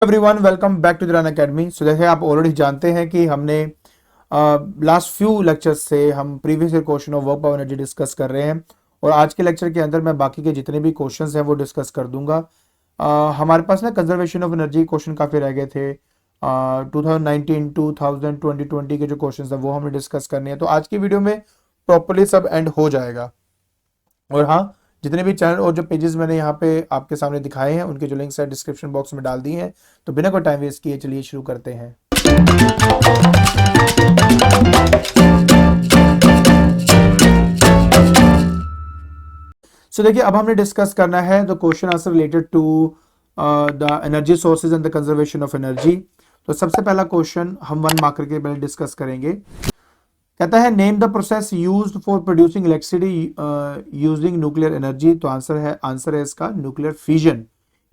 Everyone, welcome back to the Run Academy. So जैसे आप already जानते हैं कि हमने लास्ट फ्यू लेक्चर्स से हम previous year question of work power energy discuss कर रहे हैं और आज के लेक्चर के अंदर मैं बाकी के जितने भी क्वेश्चंस हैं वो डिस्कस कर दूंगा। हमारे पास ना कंजर्वेशन ऑफ एनर्जी क्वेश्चन काफ़ी रह गए थे। 2019 2020 के जो क्वेश्चन है वो हमें डिस्कस करने हैं, तो आज की वीडियो में प्रॉपरली सब एंड हो जाएगा। और हाँ, जितने भी चैनल और जो पेजेस मैंने यहाँ पे आपके सामने दिखाए हैं उनके जो लिंक्स है डिस्क्रिप्शन बॉक्स में डाल दिए हैं। तो बिना कोई टाइम वेस्ट किए चलिए शुरू करते हैं। सो देखिए, अब हमने डिस्कस करना है the question answer related to the energy sources and the conservation of energy. तो सबसे पहला क्वेश्चन हम 1 मार्कर के पहले डिस्कस करेंगे। कहता है name the process used for producing electricity using nuclear energy. तो आंसर है इसका न्यूक्लियर फ्यूजन।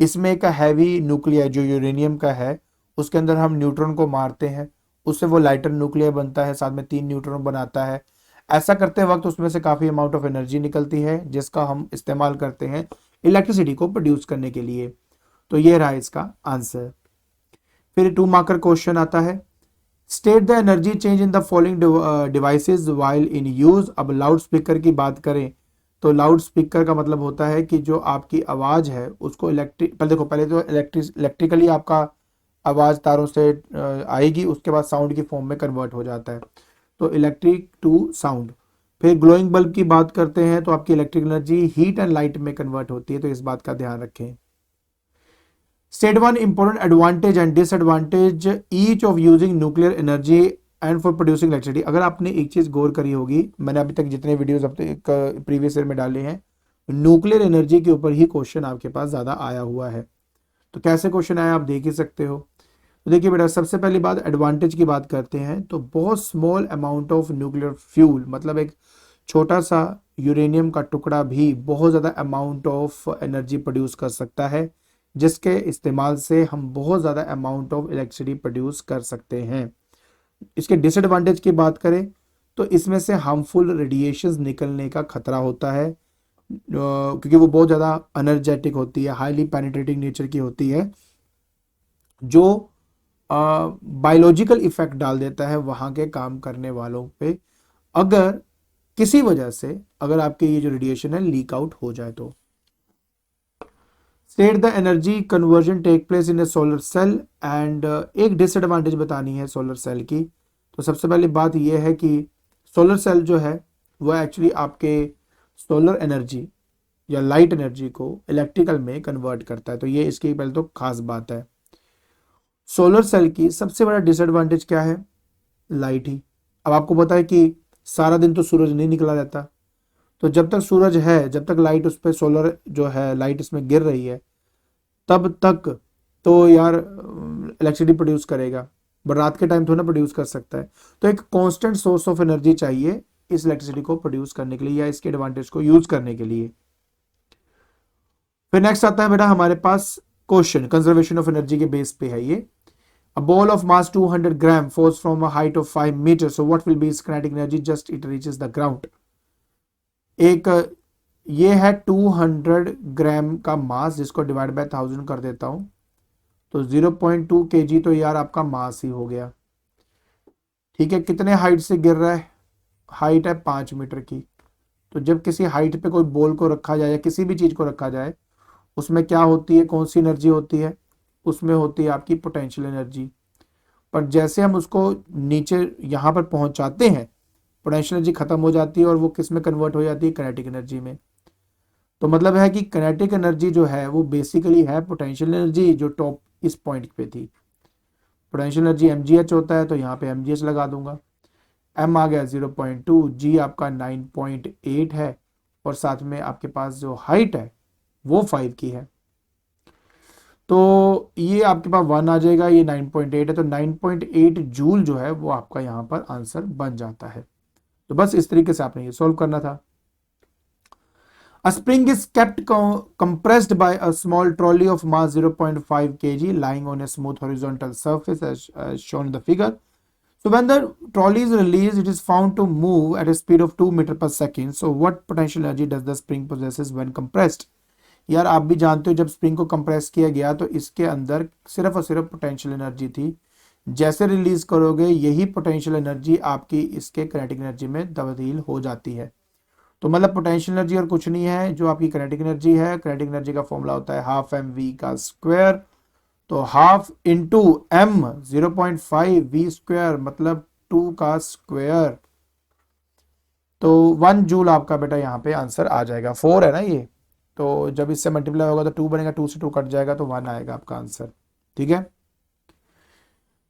इसमें एक हैवी न्यूक्लियर जो यूरेनियम का है उसके अंदर हम न्यूट्रॉन को मारते हैं, उससे वो लाइटर न्यूक्लियर बनता है, साथ में 3 न्यूट्रॉन बनाता है। ऐसा करते वक्त उसमें से काफी अमाउंट ऑफ एनर्जी निकलती है जिसका हम इस्तेमाल करते हैं इलेक्ट्रिसिटी को प्रोड्यूस करने के लिए। तो ये रहा इसका आंसर। फिर 2 मार्कर क्वेश्चन आता है, state the energy change in the following devices while in use. अब लाउड स्पीकर की बात करें तो लाउड स्पीकर का मतलब होता है कि जो आपकी आवाज है उसको पहले तो इलेक्ट्रिकली आपका आवाज तारों से आएगी, उसके बाद साउंड की फॉर्म में कन्वर्ट हो जाता है, तो इलेक्ट्रिक टू साउंड। फिर ग्लोइंग बल्ब की बात करते हैं तो आपकी electric energy heat and light में कन्वर्ट होती है, तो इस बात का ध्यान रखें। State 1 important advantage and disadvantage each of using nuclear energy and for producing electricity. अगर आपने एक चीज गौर करी होगी, मैंने अभी तक जितने वीडियोस अब तक प्रीवियस ईयर में डाले हैं, न्यूक्लियर एनर्जी के ऊपर ही क्वेश्चन आपके पास ज्यादा आया हुआ है। तो कैसे क्वेश्चन आया आप देख ही सकते हो। तो देखिए बेटा, सबसे पहली बात एडवांटेज की बात करते हैं तो बहुत small amount of nuclear fuel, मतलब एक छोटा सा यूरेनियम का टुकड़ा भी बहुत ज़्यादा अमाउंट ऑफ एनर्जी प्रोड्यूस कर सकता है, जिसके इस्तेमाल से हम बहुत ज़्यादा अमाउंट ऑफ इलेक्ट्रिसिटी प्रोड्यूस कर सकते हैं। इसके डिसएडवांटेज की बात करें तो इसमें से हार्मफुल रेडिएशंस निकलने का खतरा होता है, क्योंकि वो बहुत ज़्यादा एनर्जेटिक होती है, हाईली पेनिट्रेटिंग नेचर की होती है, जो बायोलॉजिकल इफेक्ट डाल देता है वहां के काम करने वालों पे, अगर किसी वजह से अगर आपके ये जो रेडिएशन है लीक आउट हो जाए तो। State the energy conversion take place in a solar cell and एक डिसएडवांटेज बतानी है सोलर सेल की। तो सबसे पहली बात यह है कि सोलर सेल जो है वो एक्चुअली आपके सोलर एनर्जी या लाइट एनर्जी को इलेक्ट्रिकल में कन्वर्ट करता है, तो ये इसकी पहले तो खास बात है। सोलर सेल की सबसे बड़ा डिसएडवांटेज क्या है? लाइट ही। अब आपको पता है कि सारा दिन तो सूरज नहीं निकला रहता, तो जब तक सूरज है, जब तक लाइट उस पर सोलर जो है लाइट इसमें गिर रही है तब तक तो यार इलेक्ट्रिसिटी प्रोड्यूस करेगा, बट रात के टाइम थोड़ा ना प्रोड्यूस कर सकता है। तो एक कांस्टेंट सोर्स ऑफ एनर्जी चाहिए इस इलेक्ट्रिसिटी को प्रोड्यूस करने के लिए या इसके एडवांटेज को यूज करने के लिए। फिर नेक्स्ट आता है बेटा हमारे पास क्वेश्चन, कंजर्वेशन ऑफ एनर्जी के बेस पे है ये। A ball of mass 200 gram falls from a height of 5 meters. So what will be its kinetic energy just it reaches the ground? एक ये है 200 ग्राम का मास, जिसको डिवाइड बाय 1000 कर देता हूं तो 0.2 kg तो यार आपका मास ही हो गया। ठीक है, कितने हाइट से गिर रहा है? हाइट है 5 मीटर की। तो जब किसी हाइट पे कोई बॉल को रखा जाए या किसी भी चीज को रखा जाए, उसमें क्या होती है, कौन सी एनर्जी होती है? उसमें होती है आपकी पोटेंशियल एनर्जी। पर जैसे हम उसको नीचे यहाँ पर पहुंचाते हैं, पोटेंशियल एनर्जी खत्म हो जाती है और वो किस में कन्वर्ट हो जाती है? काइनेटिक एनर्जी में। तो मतलब है कि काइनेटिक एनर्जी जो है वो बेसिकली है पोटेंशियल एनर्जी जो टॉप इस पॉइंट पे थी। पोटेंशियल एनर्जी mgh होता है, तो यहाँ पे mgh लगा दूंगा। m आ गया 0.2, g आपका 9.8 है और साथ में आपके पास जो हाइट है वो 5 की है, तो ये आपके पास 1 आ जाएगा, ये 9.8 है, तो 9.8 जूल जो है वो आपका यहाँ पर आंसर बन जाता है। तो बस इस तरीके से आपने ये सॉल्व करना था। A spring is kept compressed by a small trolley of mass 0.5 kg lying on a smooth horizontal surface as shown in the figure. So when the trolley is released, it is found to move at a speed of 2 meters per second. So what potential energy does the spring possesses when compressed? यार आप भी जानते हो जब spring को compress किया गया तो इसके अंदर सिर्फ और सिर्फ पोटेंशियल एनर्जी थी, जैसे रिलीज करोगे यही पोटेंशियल एनर्जी आपकी इसके काइनेटिक एनर्जी में तब्दील हो जाती है। तो मतलब पोटेंशियल एनर्जी और कुछ नहीं है, जो आपकी काइनेटिक एनर्जी है, काइनेटिक एनर्जी का फॉर्मूला होता है हाफ एम वी का स्क्वायर। तो half into m 0.5 v square मतलब 2 का स्क्वायर। तो 1 जूल आपका बेटा यहाँ पे आंसर आ जाएगा। 4 है ना ये, तो जब इससे मल्टीप्लाई होगा तो 2 बनेगा, 2 से 2 कट जाएगा तो 1 आएगा आपका आंसर। ठीक है।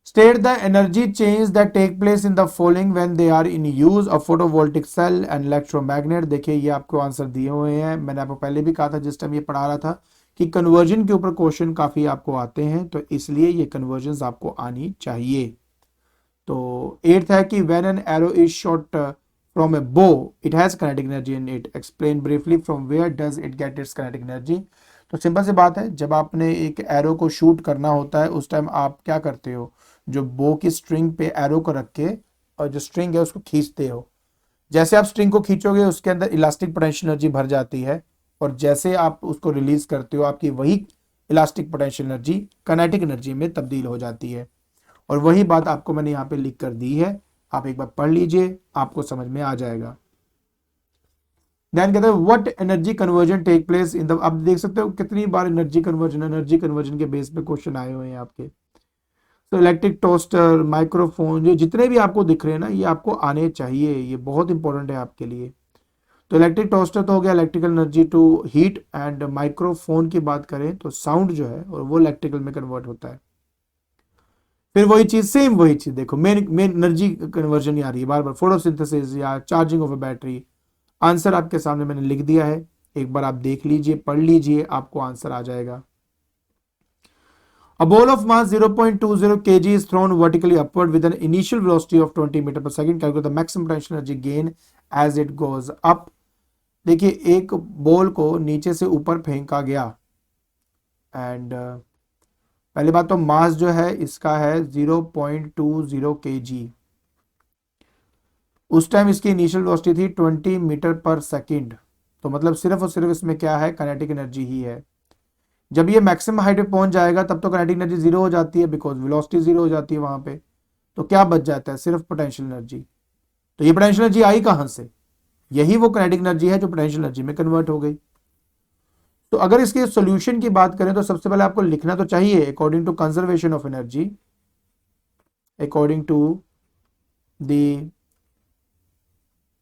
State the energy change that take place in the following when they are in use of photovoltaic cell and electromagnet। देखिए ये आपको आंसर दिए हुए हैं, मैंने आपको पहले भी कहा था जिस टाइम ये पढ़ा रहा था कि कन्वर्जन के ऊपर क्वेश्चन काफी आपको आते हैं, तो इसलिए ये कन्वर्जन आपको आनी चाहिए। तो 8th है कि when an arrow is shot from a bow it has kinetic energy in it, explain briefly from where does it get its kinetic energy। तो सिंपल सी बात है, जब आपने एक एरो को शूट करना होता है उस टाइम आप क्या करते हो, जो बो की स्ट्रिंग पे एरो को रख के और जो स्ट्रिंग है उसको खींचते हो। जैसे आप स्ट्रिंग को खींचोगे उसके अंदर इलास्टिक पोटेंशियल एनर्जी भर जाती है, और जैसे आप उसको रिलीज करते हो आपकी वही elastic potential energy kinetic energy में तब्दील हो जाती है। और वही बात आपको मैंने यहाँ पे लिख कर दी है, आप एक बार पढ़ लीजिए, आपको समझ में आ जाएगा। ध्यान कहते हैं what energy conversion take place in the, आप देख सकते हो कितनी बार एनर्जी कन्वर्जन के बेस पे क्वेश्चन आए हुए हैं आपके। तो इलेक्ट्रिक टोस्टर, माइक्रोफोन, ये जितने भी आपको दिख रहे हैं ना ये आपको आने चाहिए, ये बहुत इंपॉर्टेंट है आपके लिए। तो इलेक्ट्रिक टोस्टर तो हो गया electrical energy to heat, and microphone की बात करें तो साउंड जो है और वो इलेक्ट्रिकल में कन्वर्ट होता है। फिर वही चीज, सेम वही चीज देखो, मेन एनर्जी कन्वर्जन आ रही है बार बार, फोटोसिंथेसिस या charging of a battery. Answer आपके सामने मैंने लिख दिया है, एक बार आप देख लीजिए, पढ़ लीजिए, आपको आंसर आ जाएगा। A ball of mass 0.20 kg is thrown vertically upward with an initial velocity of 20 metre पर second. Calculate the maximum potential energy gain as it goes up। देखिए एक बॉल को नीचे से ऊपर फेंका गया, एंड पहली बात तो मास जो है इसका है 0.20 kg। उस टाइम इसकी इनिशियल वेलोसिटी थी 20 मीटर पर सेकंड, तो मतलब सिर्फ और सिर्फ इसमें क्या है, काइनेटिक एनर्जी ही है। जब ये मैक्सिमम हाइट पे पहुंच जाएगा तब तो काइनेटिक एनर्जी जीरो हो जाती है, बिकॉज वेलोसिटी जीरो हो जाती है वहां पे। तो क्या बच जाता है, सिर्फ पोटेंशियल एनर्जी। तो ये पोटेंशियल एनर्जी आई कहां से, यही वो काइनेटिक एनर्जी है जो पोटेंशियल एनर्जी में कन्वर्ट हो गई। तो अगर इसके सॉल्यूशन की बात करें तो सबसे पहले आपको लिखना तो चाहिए according to conservation of energy, according to the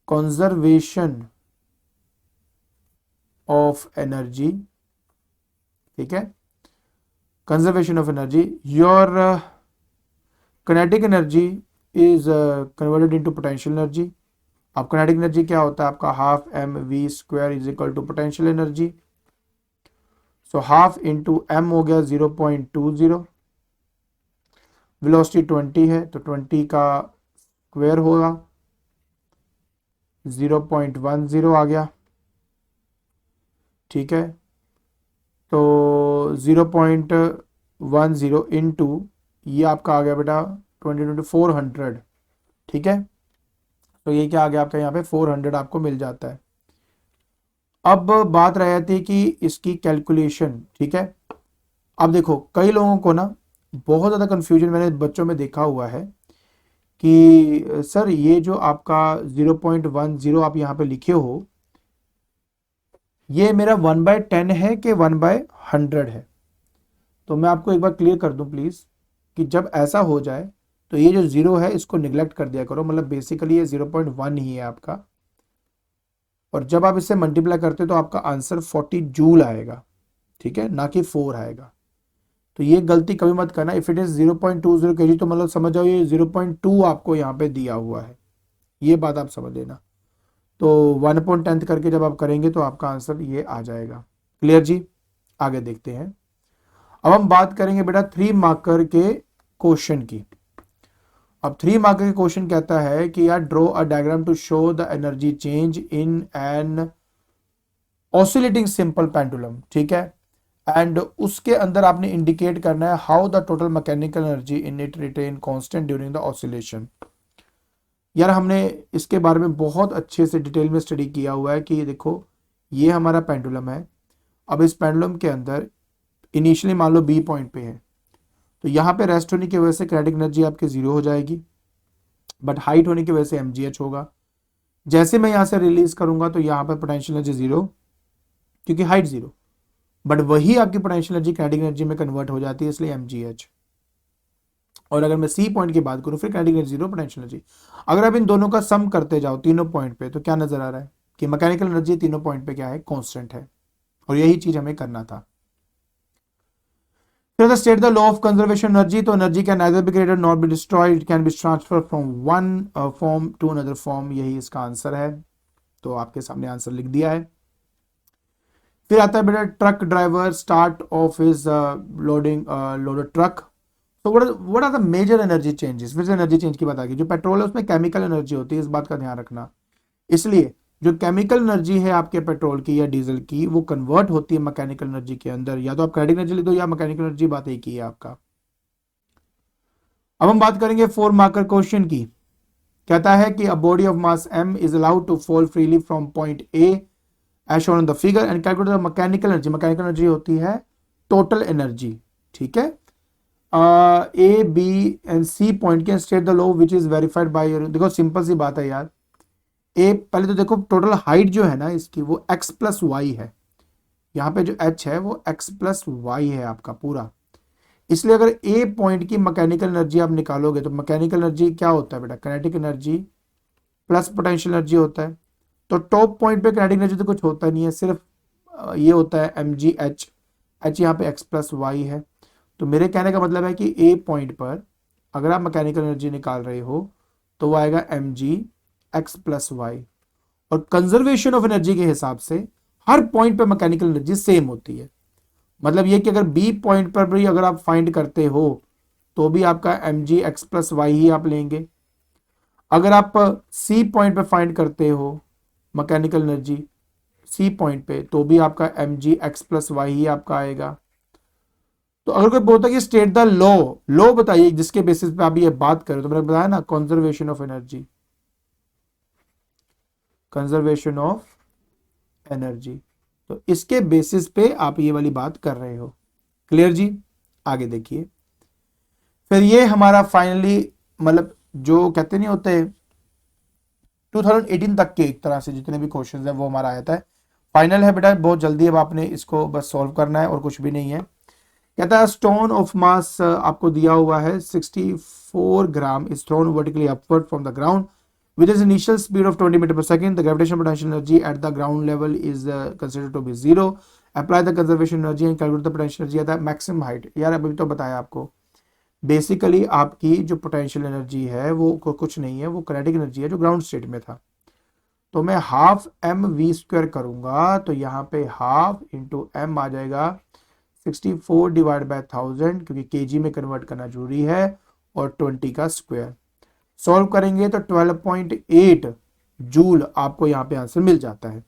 conservation of energy. ठीक है, conservation of energy, your kinetic energy is converted into potential energy. अब काइनेटिक एनर्जी क्या होता है आपका, half m v square is equal to potential energy. So half into m हो गया 0.20, velocity 20 है तो 20 का स्क्वायर होगा 0.10 आ गया। ठीक है, तो 0.10 इंटू ये आपका आ गया बेटा 400। ठीक है, तो ये क्या आ गया आपका यहाँ पे 400 आपको मिल जाता है। अब बात रह जाती है कि इसकी कैलकुलेशन। ठीक है, अब देखो कई लोगों को ना बहुत ज़्यादा कंफ्यूजन मैंने बच्चों में देखा हुआ है कि सर ये जो आपका 0.10 आप यहाँ पे लिखे हो ये मेरा 1/10 है कि 1/100 है। तो मैं आपको एक बार क्लियर कर दूं प्लीज कि जब ऐसा हो जाए तो ये जो जीरो है इसको निगलेक्ट कर दिया करो, मतलब बेसिकली ये 0.1 ही है आपका, और जब आप इससे मल्टीप्लाई करते हो तो आपका आंसर 40 जूल आएगा। ठीक है, ना कि 4 आएगा। तो ये गलती कभी मत करना, इफ इट इज 0.20 kg तो मतलब समझ जाओ ये 0.2 आपको यहाँ पे दिया हुआ है, ये बात आप समझ लेना। तो 1/10 करके जब आप करेंगे तो आपका आंसर ये आ जाएगा। क्लियर जी, आगे देखते हैं। अब हम बात करेंगे बेटा 3 मार्कर के क्वेश्चन की। अब 3 मार्कर के क्वेश्चन कहता है कि यार draw a diagram to show the energy change in an oscillating simple pendulum. ठीक है, एंड उसके अंदर आपने इंडिकेट करना है how the total mechanical energy in it retain constant during the oscillation. यार हमने इसके बारे में बहुत अच्छे से डिटेल में स्टडी किया हुआ है कि ये देखो ये हमारा पेंडुलम है, अब इस पेंडुलम के अंदर इनिशियली मान लो बी पॉइंट पे है, तो यहाँ पे रेस्ट होने की वजह से काइनेटिक एनर्जी आपकी जीरो हो जाएगी, बट हाइट होने की वजह से mgh होगा। जैसे मैं यहाँ से रिलीज करूंगा तो यहाँ पर पोटेंशियल एनर्जी जीरो, क्योंकि हाइट जीरो, बट वही आपकी पोटेंशियल एनर्जी काइनेटिक एनर्जी में कन्वर्ट हो जाती है, इसलिए mgh। और अगर मैं सी पॉइंट की बात करूं फिर kinetic energy zero, potential energy. अगर आप इन दोनों का सम करते जाओ तीनों पॉइंट पे, तो क्या नजर आ रहा है कि मैकेनिकल एनर्जी तीनों पॉइंट पे क्या है, कांस्टेंट है। और यही चीज हमें करना था। फिर state the law of conservation energy, तो energy can neither be created not be destroyed, it can be transfer from one form to another form, यही इसका आंसर है। तो आपके सामने आंसर लिख दिया है। फिर आता है बेटा truck driver start of his loading loaded truck. तो what are the major energy changes, फिर से एनर्जी चेंज की बात आ गई। जो पेट्रोल है उसमें केमिकल एनर्जी होती है, इस बात का ध्यान रखना। इसलिए जो केमिकल एनर्जी है आपके पेट्रोल की या डीजल की, वो कन्वर्ट होती है मैकेनिकल एनर्जी के अंदर। या तो आप काइनेटिक एनर्जी लिख दो या मैकेनिकल एनर्जी, बात एक ही है आपका। अब हम बात करेंगे 4 मार्कर क्वेश्चन की। कहता है कि a body of mass m is allowed to fall freely from point A as shown in the figure and calculate the mechanical energy. Mechanical energy होती है टोटल एनर्जी, ठीक है। A B and C point के state the law which is verified by, देखो simple सी बात है यार। ए पहले तो देखो टोटल हाइट जो है ना इसकी वो x प्लस वाई है, यहाँ पे जो h है वो x प्लस वाई है आपका पूरा। इसलिए अगर ए पॉइंट की मैकेनिकल एनर्जी आप निकालोगे तो मैकेनिकल एनर्जी क्या होता है बेटा, kinetic energy plus potential energy होता है। तो टॉप पॉइंट पे काइनेटिक एनर्जी तो कुछ होता नहीं है, सिर्फ ये होता है mgh, h यहाँ पे x प्लस वाई है। तो मेरे कहने का मतलब है कि ए पॉइंट पर अगर आप मैकेनिकल एनर्जी निकाल रहे हो तो वो आएगा mg x प्लस वाई। और कंजर्वेशन ऑफ एनर्जी के हिसाब से हर पॉइंट पे मैकेनिकल एनर्जी सेम होती है। मतलब ये कि अगर बी पॉइंट पर भी अगर आप फाइंड करते हो तो भी आपका mg x plus why he आप लेंगे। अगर आप सी पॉइंट पे फाइंड करते हो मैकेनिकल एनर्जी सी पॉइंट पे, तो भी आपका mg x plus why he आपका आएगा। तो अगर कोई बोलता है कि स्टेट द लॉ बताइए जिसके बेसिस पे आप ये बात करें, तो मैंने बताया ना conservation of energy, conservation of energy, तो इसके बेसिस पे आप ये वाली बात कर रहे हो। क्लियर जी, आगे देखिए। फिर ये हमारा फाइनली मतलब जो कहते नहीं होते 2018 तक के एक तरह से जितने भी क्वेश्चंस है वो हमारा आया था। फाइनल है बेटा, बहुत जल्दी अब आपने इसको बस सॉल्व करना है और कुछ भी नहीं है। कहता है स्टोन ऑफ मास आपको दिया हुआ है 64 gram is thrown vertically upward from the ground with its initial speed of 20 meter per second. The gravitational potential energy at the ground level is considered to be zero. Apply the conservation energy and calculate the potential energy at the maximum height. यार अभी तो बताया आपको, basically आपकी जो potential energy है वो कुछ नहीं है, वो काइनेटिक एनर्जी है जो ग्राउंड स्टेट में था। तो मैं हाफ एम वी स्क्वायर करूंगा तो यहाँ पे हाफ इंटू एम आ जाएगा 64 डिवाइड बाय 1000, क्योंकि केजी में कन्वर्ट करना जरूरी है, और 20 का स्क्वायर। सॉल्व करेंगे तो 12.8 जूल आपको यहां पे आंसर मिल जाता है।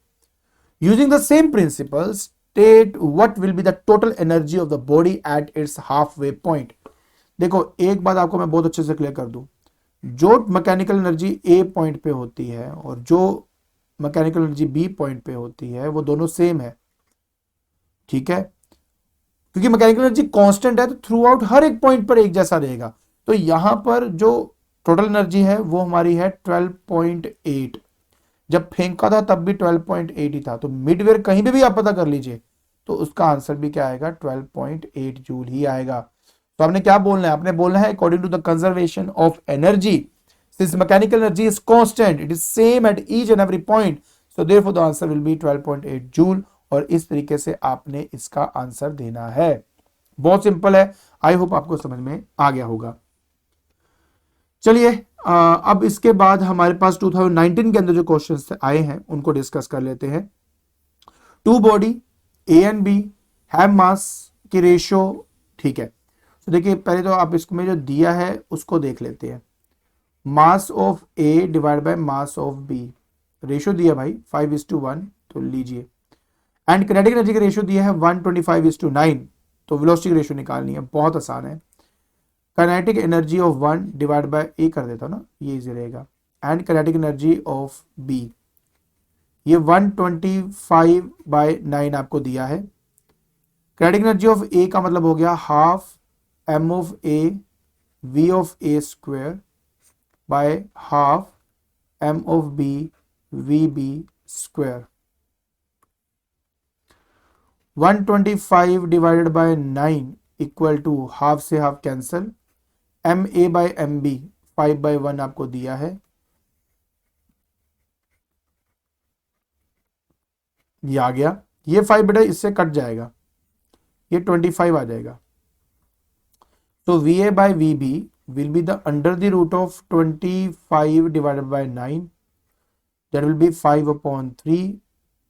Using the same principle state what will be the total energy of the body at its half way point. देखो एक बात आपको मैं बहुत अच्छे से क्लियर कर दूं, जो मैकेनिकल एनर्जी ए पॉइंट पे होती है और जो मैकेनिकल एनर्जी बी पॉइंट पे होती है वो दोनों सेम है, ठीक है, क्योंकि मैकेनिकल एनर्जी कांस्टेंट है तो थ्रू आउट हर एक पॉइंट पर एक जैसा रहेगा। तो यहां पर जो टोटल एनर्जी है वो हमारी है 12.8। जब फेंका था तब भी 12.8 ही था, तो मिडवेयर कहीं पे भी आप पता कर लीजिए तो उसका आंसर भी क्या आएगा, 12.8 जूल ही आएगा। तो आपने क्या बोलना है, आपने बोलना है according to the conservation of energy since mechanical energy is constant it is same at each and every point, so therefore the answer will be 12.8 joule. और इस तरीके से आपने इसका आंसर देना है। बहुत सिंपल है, आई होप आपको समझ में आ गया होगा। चलिए अब इसके बाद हमारे पास 2019 के अंदर जो क्वेश्चंस आए हैं उनको डिस्कस कर लेते हैं। Two body A and B have mass की रेशियो, ठीक है। तो देखिए पहले तो आप इसको में जो दिया है उसको देख लेते हैं। Mass of A divide by mass of B, ratio दिया भाई 5:1, तो लीजिए। एंड काइनेटिक एनर्जी का रेशियो दिया है 125:9, तो वेलोसिटी की रेशियो निकालनी है, बहुत आसान है। Kinetic energy of 1 divide by A कर देता हूं ना, ये इजी रहेगा। And kinetic energy of B, ये 125/9 आपको दिया है। काइनेटिक एनर्जी ऑफ ए का मतलब हो गया half M of A V of A square by half M of B V B square. 125 divided by 9 equal to half से half cancel, M A by M B 5/1 आपको दिया है, ये आ गया। ये 5 बेटा इससे कट जाएगा, ये 25 आ जाएगा। तो v A by v B will be the under the root of 25 divided by 9, that will be 5/3।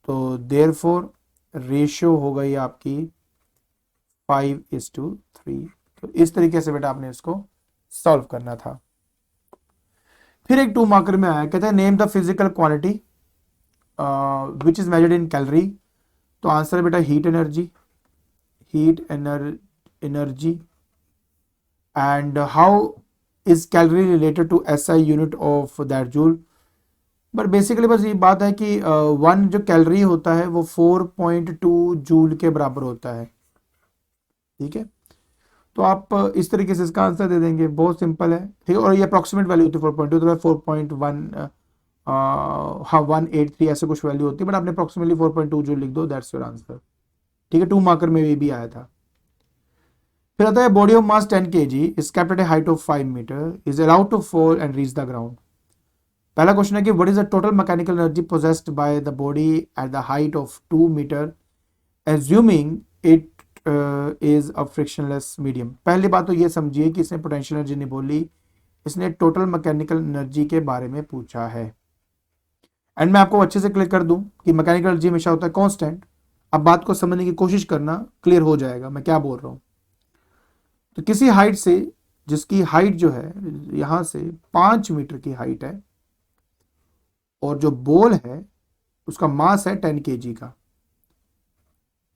तो देयरफॉर रेशियो हो गई आपकी 5:3। तो इस तरीके से बेटा आपने इसको सॉल्व करना था। फिर एक 2 मार्कर में आया, कहते हैं name the physical quantity which is measured in calorie. तो आंसर है बेटा heat energy, and how is calorie related to SI unit of that joule. But basically बस ये बात है कि वन जो कैलोरी होता है वो 4.2 जूल के बराबर होता है, ठीक है। तो आप इस तरीके से इसका आंसर दे देंगे, बहुत सिंपल है, ठीक है। और ये अप्रॉक्सीमेट वैल्यू होती है 4.2, तो 4.1 हाँ 183 ऐसे कुछ वैल्यू होती है, बट आपने अप्रॉक्सीमेटली 4.2 जूल लिख दो, दैट्स योर आंसर, ठीक है। 2 मार्कर में भी आया था। फिर आता है body of mass 10 kg is kept at a height of 5 metre is allowed to fall and reach the ground. पहला क्वेश्चन है कि what is the total mechanical energy possessed by the body at the height of 2 metre assuming it is a frictionless medium. पहली बात तो ये समझिए कि इसने पोटेंशियल एनर्जी नहीं बोली, इसने टोटल मैकेनिकल एनर्जी के बारे में पूछा है। एंड मैं आपको अच्छे से क्लियर कर दूं कि मैकेनिकल एनर्जी हमेशा होता है कांस्टेंट। अब बात को समझने की कोशिश करना, क्लियर हो जाएगा मैं क्या बोल रहा हूं। तो किसी हाइट से, जिसकी हाइट जो है यहां से 5 मीटर की हाइट है और जो बॉल है उसका मास है 10 kg का,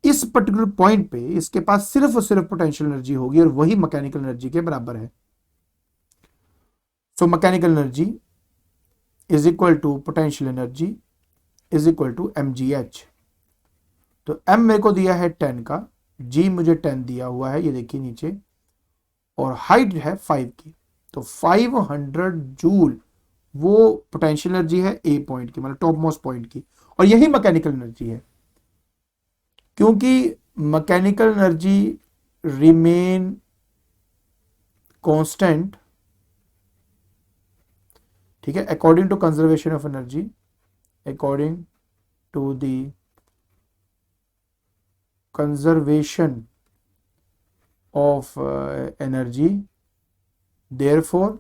इस पर्टिकुलर पॉइंट पे इसके पास सिर्फ और सिर्फ पोटेंशियल एनर्जी होगी और वही मैकेनिकल एनर्जी के बराबर है। So mechanical energy is equal to potential energy is equal to mgh। तो m मेरे को दिया है 10 का, g मुझे 10 दिया हुआ है, ये देखिए नीचे, और हाइट है 5 की, तो 500 जूल वो पोटेंशियल एनर्जी है ए पॉइंट की, मतलब टॉप मोस्ट पॉइंट की, और यही मैकेनिकल एनर्जी है। क्योंकि मैकेनिकल एनर्जी रिमेन कांस्टेंट, ठीक है, according to conservation of energy, according to the conservation of energy, therefore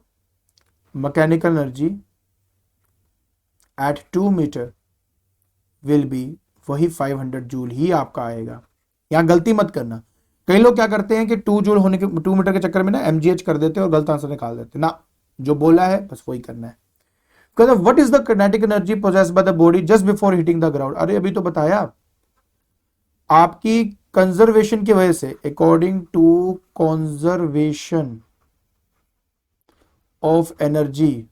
mechanical energy at 2 meter will be वही 500 जूल ही आपका आएगा। यहां गलती मत करना, कई लोग क्या करते हैं कि 2 जूल होने के 2 मीटर के चक्कर में ना mgh कर देते हैं और गलत आंसर निकाल देते हैं। ना, जो बोला है बस वही करना है। Because what is the kinetic energy possessed by the body just before hitting the ground? अरे अभी तो बताया, आपकी कंजर्वेशन की वजह से, according to conservation of energy,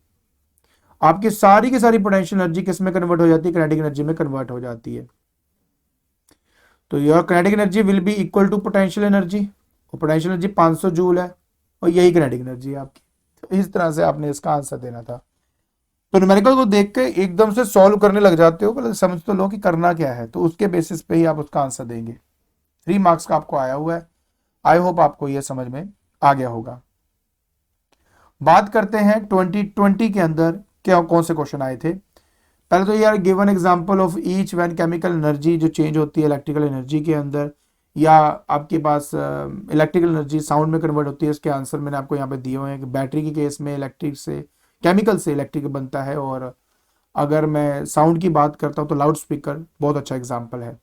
आपकी सारी की सारी पोटेंशियल एनर्जी किस में कन्वर्ट हो जाती है? काइनेटिक एनर्जी में कन्वर्ट हो जाती है। तो your kinetic energy will be equal to potential energy, और पोटेंशियल एनर्जी 500 जूल है, और यही काइनेटिक एनर्जी है आपकी। तो इस तरह से आपने इसका आंसर देना था। तो न्यूमेरिकल को देख के एकदम से सॉल्व करने लग जाते हो, पहले समझ तो लो कि करना क्या है, तो उसके बेसिस पे ही आप उसका आंसर देंगे। 3 मार्क्स का आपको आया हुआ है। आई होप आपको यह समझ में आ गया होगा। बात करते हैं 2020 के अंदर क्या कौन से क्वेश्चन आए थे। पहले तो यार given example of each when chemical energy जो चेंज होती है इलेक्ट्रिकल एनर्जी के अंदर, या आपके पास इलेक्ट्रिकल एनर्जी साउंड में कन्वर्ट होती है, इसके आंसर मैंने आपको यहाँ पे दिए हुए हैं कि बैटरी के केस में इलेक्ट्रिक से केमिकल से इलेक्ट्रिक बनता है, और अगर मैं साउंड की बात करता हूं तो लाउड स्पीकर बहुत अच्छा एग्जाम्पल है।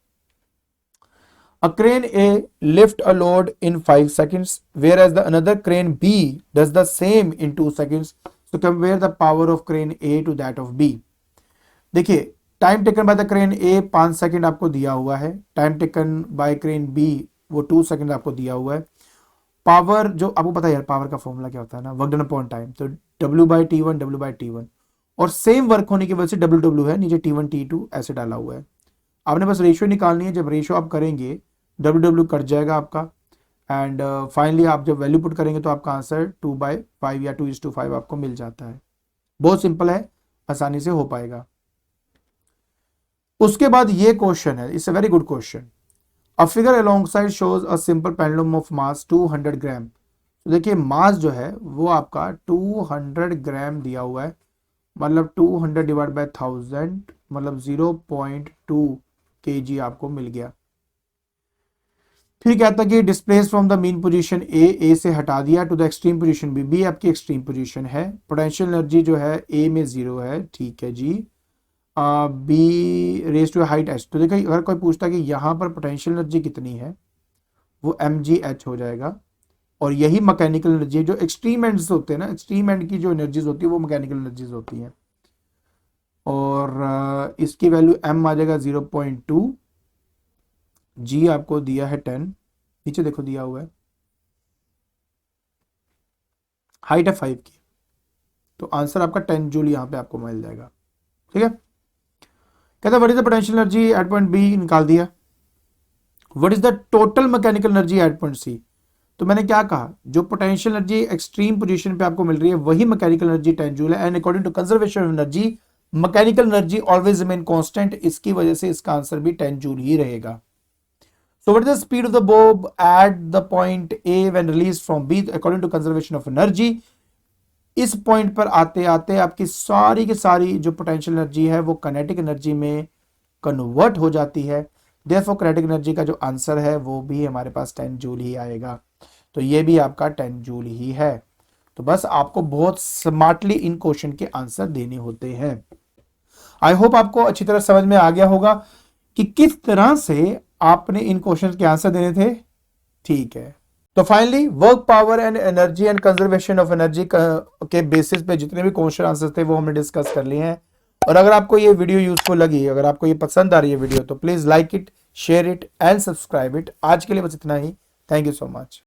A crane A lift a load in 5 seconds, whereas the another crane B does the same in 2 seconds. So compare the power of crane A to that of B. देखिए, time taken by the crane A 5 second आपको दिया हुआ है, time taken by crane B वो 2 second आपको दिया हुआ है। पावर जो आपको पता है यार, पावर का फॉर्मूला क्या होता है ना, वर्क डन अपॉन टाइम, तो W/T1 W/T1, और सेम वर्क होने की वजह से W है, नीचे T1 T2 ऐसे डाला हुआ है। आपने बस रेशियो निकालनी है। जब रेशियो आप करेंगे W कट जाएगा आपका, एंड फाइनली आप जब वैल्यू पुट करेंगे तो आपका आंसर 2/5 या 2:5 आपको मिल जाता है। बहुत सिंपल है, आसानी से हो पाएगा। उसके बाद ये क्वेश्चन है, it's a very good question. A figure alongside shows a simple pendulum of mass 200 ग्राम। तो देखिए मास जो है वो आपका 200 ग्राम दिया हुआ है, मतलब 200 डिवाइड बाय 1000 मतलब 0.2 kg आपको मिल गया। फिर कहता है कि displace from the mean position A से हटा दिया to the extreme position B आपकी एक्सट्रीम पोजीशन है। पोटेंशियल एनर्जी जो है ए में 0 है, ठीक है जी। B raise to height H. तो देखिए अगर कोई पूछता है कि यहाँ पर पोटेंशियल एनर्जी कितनी है, वो mgh हो जाएगा। और यही मैकेनिकल एनर्जी जो एक्सट्रीम एंड्स होते हैं ना, एक्सट्रीम एंड की जो एनर्जीज होती है वो मैकेनिकल एनर्जीज होती हैं। और इसकी वैल्यू m आ जाएगा 0.2, g आपको दिया है 10, नीचे देखो दिया हुआ है, हाइट है 5 की, तो आंसर आपका 10 जूल यहां पे आपको मिल जाएगा। ठीक है, कहता what is the potential energy at point B, निकाल दिया। What is the total mechanical energy at point C. तो मैंने क्या कहा, जो पोटेंशियल एनर्जी एक्सट्रीम पोजीशन पे आपको मिल रही है वही मैकेनिकल एनर्जी 10 जूल है, and according to conservation of energy mechanical energy always remain constant, इसकी वजह से इसका आंसर भी 10 जूल ही रहेगा। So what is the speed of the bob at the point A when released from B according to conservation of energy? इस point पर आते आते आपकी सारी की सारी जो पोटेंशियल एनर्जी है वो काइनेटिक एनर्जी में कन्वर्ट हो जाती है। देयरफॉर काइनेटिक एनर्जी का जो आंसर है वो भी हमारे पास 10 जूल ही आएगा। तो ये भी आपका 10 जूल ही है। तो बस आपको बहुत स्मार्टली इन क्वेश्चन के आंसर देने होते हैं। आई होप आपको अच्छी तरह समझ में आ गया होगा कि किस तरह से आपने इन क्वेश्चन के आंसर देने थे। ठीक है, तो finally work power and energy and conservation of energy के बेसिस पे जितने भी क्वेश्चन आंसर थे वो हमने डिस्कस कर लिए हैं। और अगर आपको ये वीडियो यूजफुल लगी, अगर आपको ये पसंद आ रही है वीडियो, तो please like it, share it and subscribe it. आज के लिए बस इतना ही। Thank you so much.